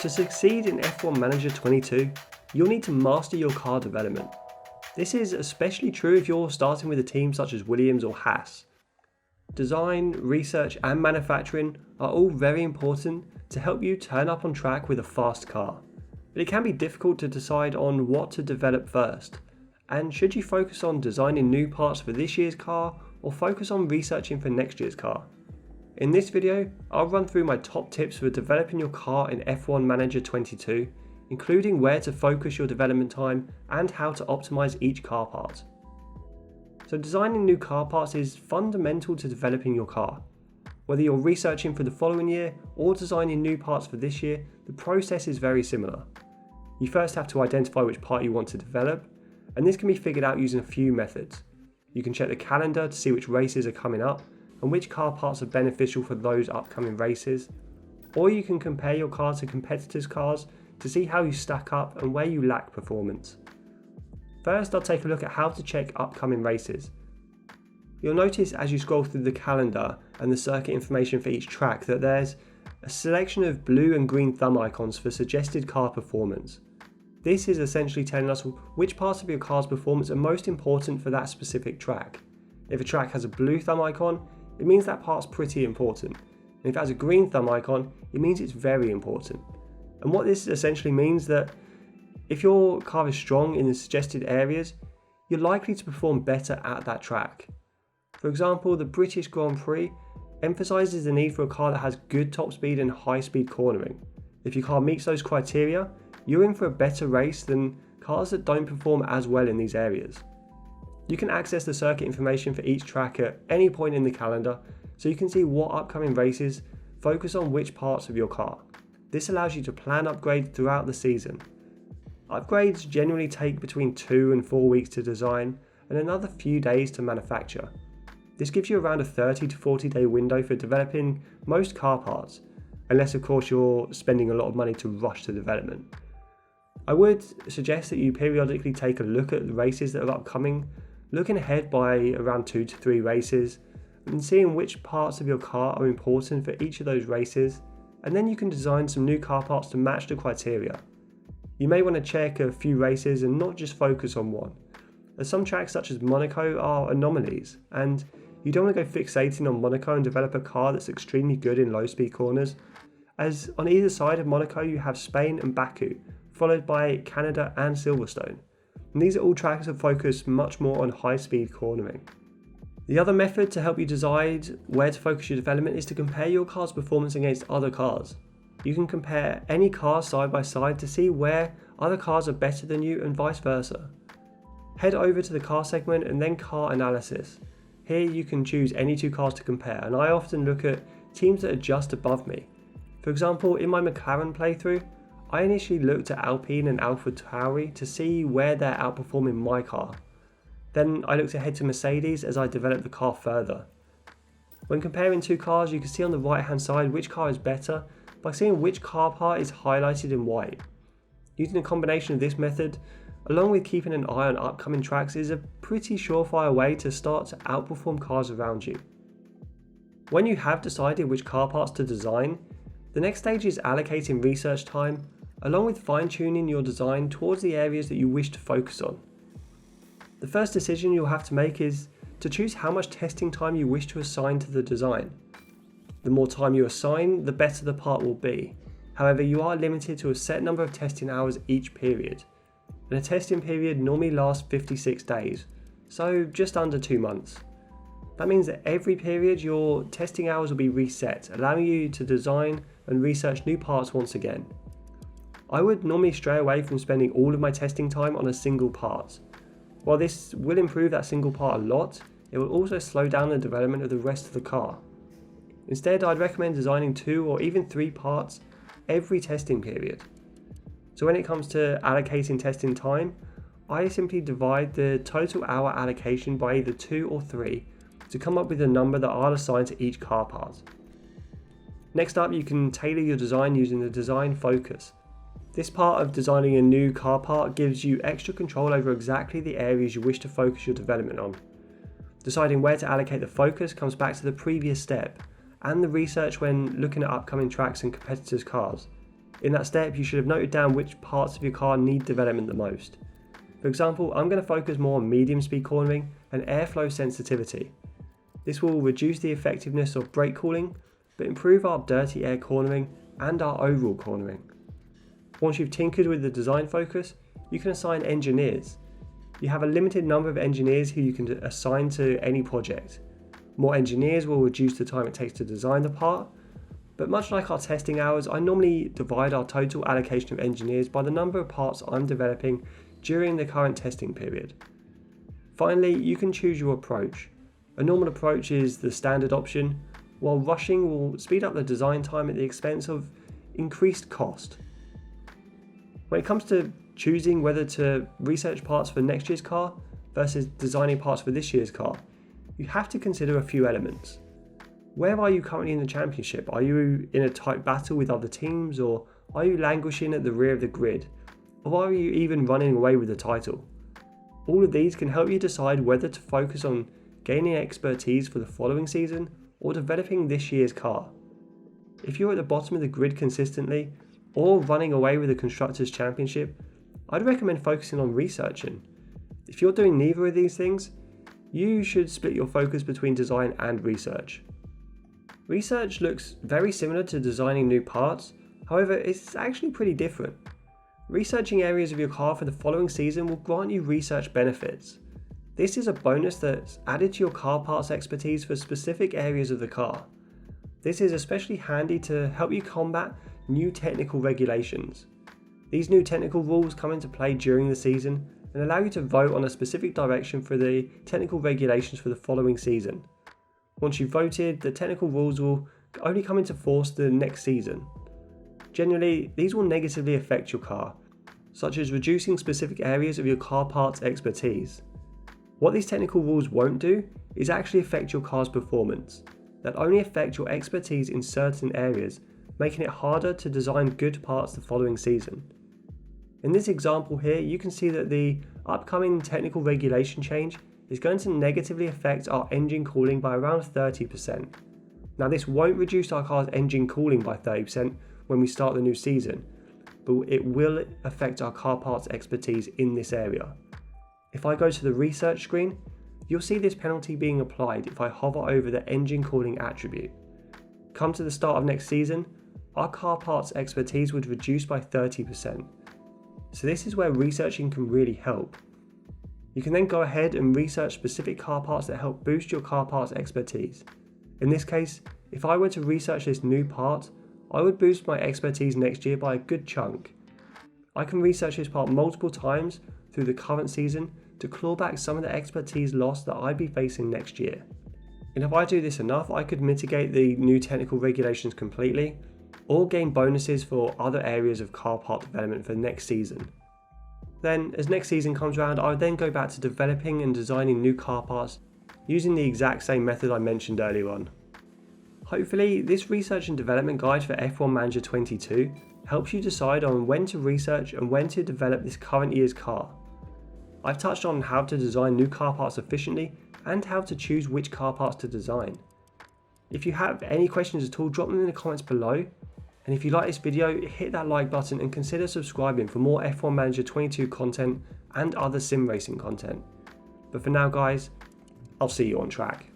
To succeed in F1 Manager 22, you'll need to master your car development. This is especially true if you're starting with a team such as Williams or Haas. Design, research and manufacturing are all very important to help you turn up on track with a fast car. But it can be difficult to decide on what to develop first. And should you focus on designing new parts for this year's car or focus on researching for next year's car? In this video, I'll run through my top tips for developing your car in F1 Manager 22, including where to focus your development time and how to optimize each car part. So designing new car parts is fundamental to developing your car. Whether you're researching for the following year or designing new parts for this year, the process is very similar. You first have to identify which part you want to develop, and this can be figured out using a few methods. You can check the calendar to see which races are coming up and which car parts are beneficial for those upcoming races, or you can compare your car to competitors' cars to see how you stack up and where you lack performance. First, I'll take a look at how to check upcoming races. You'll notice as you scroll through the calendar and the circuit information for each track that there's a selection of blue and green thumb icons for suggested car performance. This is essentially telling us which parts of your car's performance are most important for that specific track. If a track has a blue thumb icon, it means that part's pretty important. And if it has a green thumb icon, it means it's very important. And what this essentially means that if your car is strong in the suggested areas, you're likely to perform better at that track. For example, the British Grand Prix emphasises the need for a car that has good top speed and high speed cornering. If your car meets those criteria, you're in for a better race than cars that don't perform as well in these areas. You can access the circuit information for each track at any point in the calendar, so you can see what upcoming races focus on which parts of your car. This allows you to plan upgrades throughout the season. Upgrades generally take between 2 and 4 weeks to design and another few days to manufacture. This gives you around a 30 to 40 day window for developing most car parts, unless of course you're spending a lot of money to rush to development. I would suggest that you periodically take a look at the races that are upcoming, looking ahead by around 2 to 3 races and seeing which parts of your car are important for each of those races, and then you can design some new car parts to match the criteria. You may want to check a few races and not just focus on one, as some tracks such as Monaco are anomalies, and you don't want to go fixating on Monaco and develop a car that's extremely good in low speed corners, as on either side of Monaco you have Spain and Baku, followed by Canada and Silverstone. And these are all tracks that focus much more on high speed cornering. The other method to help you decide where to focus your development is to compare your car's performance against other cars. You can compare any car side by side to see where other cars are better than you and vice versa. Head over to the car segment and then car analysis. Here you can choose any 2 cars to compare, and I often look at teams that are just above me. For example, in my McLaren playthrough, I initially looked at Alpine and AlphaTauri to see where they're outperforming my car. Then I looked ahead to Mercedes as I developed the car further. When comparing 2 cars, you can see on the right hand side which car is better by seeing which car part is highlighted in white. Using a combination of this method, along with keeping an eye on upcoming tracks, is a pretty surefire way to start to outperform cars around you. When you have decided which car parts to design, the next stage is allocating research time, along with fine-tuning your design towards the areas that you wish to focus on. The first decision you'll have to make is to choose how much testing time you wish to assign to the design. The more time you assign, the better the part will be. However, you are limited to a set number of testing hours each period, and a testing period normally lasts 56 days, so just under 2 months. That means that every period your testing hours will be reset, allowing you to design and research new parts once again. I would normally stray away from spending all of my testing time on a single part. While this will improve that single part a lot, it will also slow down the development of the rest of the car. Instead, I'd recommend designing 2 or even 3 parts every testing period. So when it comes to allocating testing time, I simply divide the total hour allocation by either 2 or 3 to come up with a number that I'll assign to each car part. Next up, you can tailor your design using the design focus. This part of designing a new car part gives you extra control over exactly the areas you wish to focus your development on. Deciding where to allocate the focus comes back to the previous step and the research when looking at upcoming tracks and competitors' cars. In that step, you should have noted down which parts of your car need development the most. For example, I'm going to focus more on medium speed cornering and airflow sensitivity. This will reduce the effectiveness of brake cooling, but improve our dirty air cornering and our overall cornering. Once you've tinkered with the design focus, you can assign engineers. You have a limited number of engineers who you can assign to any project. More engineers will reduce the time it takes to design the part, but much like our testing hours, I normally divide our total allocation of engineers by the number of parts I'm developing during the current testing period. Finally, you can choose your approach. A normal approach is the standard option, while rushing will speed up the design time at the expense of increased cost. When it comes to choosing whether to research parts for next year's car versus designing parts for this year's car, you have to consider a few elements. Where are you currently in the championship? Are you in a tight battle with other teams, or are you languishing at the rear of the grid? Or are you even running away with the title? All of these can help you decide whether to focus on gaining expertise for the following season or developing this year's car. If you're at the bottom of the grid consistently, or running away with the Constructors' Championship, I'd recommend focusing on researching. If you're doing neither of these things, you should split your focus between design and research. Research looks very similar to designing new parts, however it's actually pretty different. Researching areas of your car for the following season will grant you research benefits. This is a bonus that's added to your car parts expertise for specific areas of the car. This is especially handy to help you combat new technical regulations. These new technical rules come into play during the season and allow you to vote on a specific direction for the technical regulations for the following season. Once you've voted, the technical rules will only come into force the next season. Generally, these will negatively affect your car, such as reducing specific areas of your car parts expertise. What these technical rules won't do is actually affect your car's performance. They'll only affect your expertise in certain areas, making it harder to design good parts the following season. In this example here, you can see that the upcoming technical regulation change is going to negatively affect our engine cooling by around 30%. Now this won't reduce our car's engine cooling by 30% when we start the new season, but it will affect our car parts expertise in this area. If I go to the research screen, you'll see this penalty being applied if I hover over the engine cooling attribute. Come to the start of next season, our car parts expertise would reduce by 30%. So this is where researching can really help. You can then go ahead and research specific car parts that help boost your car parts expertise. In this case, if I were to research this new part, I would boost my expertise next year by a good chunk. I can research this part multiple times through the current season to claw back some of the expertise loss that I'd be facing next year. And if I do this enough, I could mitigate the new technical regulations completely, or gain bonuses for other areas of car part development for next season. Then, as next season comes around, I would then go back to developing and designing new car parts using the exact same method I mentioned earlier on. Hopefully, this research and development guide for F1 Manager 22 helps you decide on when to research and when to develop this current year's car. I've touched on how to design new car parts efficiently and how to choose which car parts to design. If you have any questions at all, drop them in the comments below. And if you like this video, hit that like button and consider subscribing for more F1 Manager 22 content and other sim racing content. But for now guys, I'll see you on track.